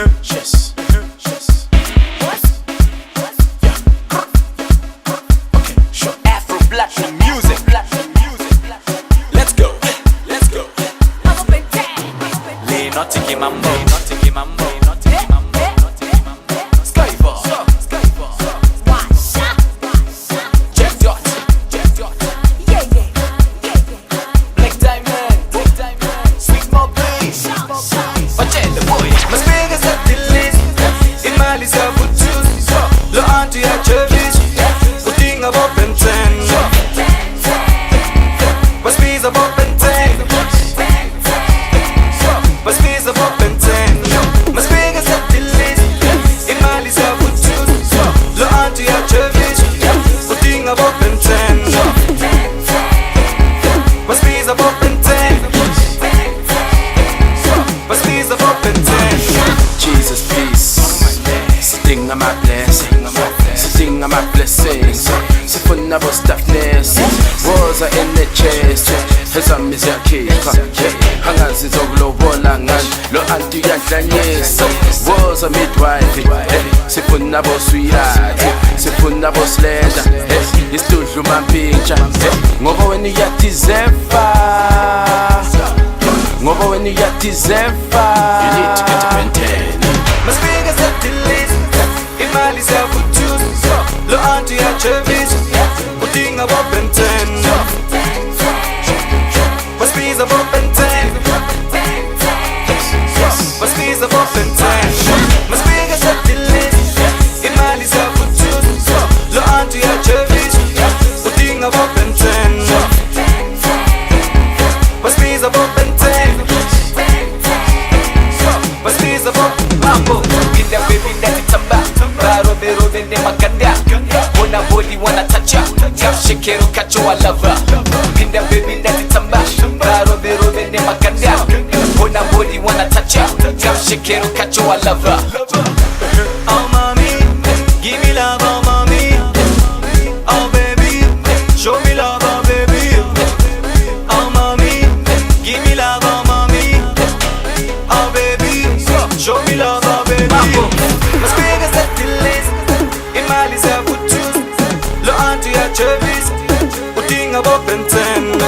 Yes. Afro Black music. Let's go. Le notti mambo. Skyfall. Jeff Dot. Black Diamond. Sweet Moby. Facendo boy. Ma spiega se ti list. In Mali siamo giusti. Lo anti a service. Putting a bop and ten. Ma spiega a bop and ten. Ma spiega a bop and ten. Ma spiega se ti list. In Mali siamo giusti. Lo anti a service. Putting a bop and ten. Ma spiega a bop and ten. Ma spiega a bop and ten. Jesus peace, sitting on my blessing, sitting on my blessings. Sifuna bostuffness, wars are in the chest. Hezam is your cake, hangazi zokulobola ngani, lo anti yanhlanyisa. Wars are midwife, sifuna bosweetheart, sifuna bosleda, isitudlu mampintsha. Ngoba wena uyatizefa, ngoba wena uyatizefa. You need to get a maintain. Ma spiega se ti list. In Mali siamo giusti. Lo anti a service. Putting a bop and ten. Ma spiega a bop and ten. Ma spiega a bop and ten. Ma spiega se ti list. In Mali siamo giusti. Lo anti a service. Putting a bop and ten. Ma spiega a bop and ten. Ma spiega a bop. Mambo, get that baby that's it about. Baro bero vende maganda. Wanna body wanna touch ya. Girl shake catch you I love her. Get that baby that's it about. Baro bero vende maganda. Wanna body wanna touch ya. Girl shake catch you I love her. Oh mommy, give me love, oh mommy. Oh baby, show me love, oh baby. Oh mommy, give me love, oh mommy. Oh baby, show me love, oh baby. Ma spiega se ti list. In Mali siamo giusti. Lo anti a service. Putting a bop and ten.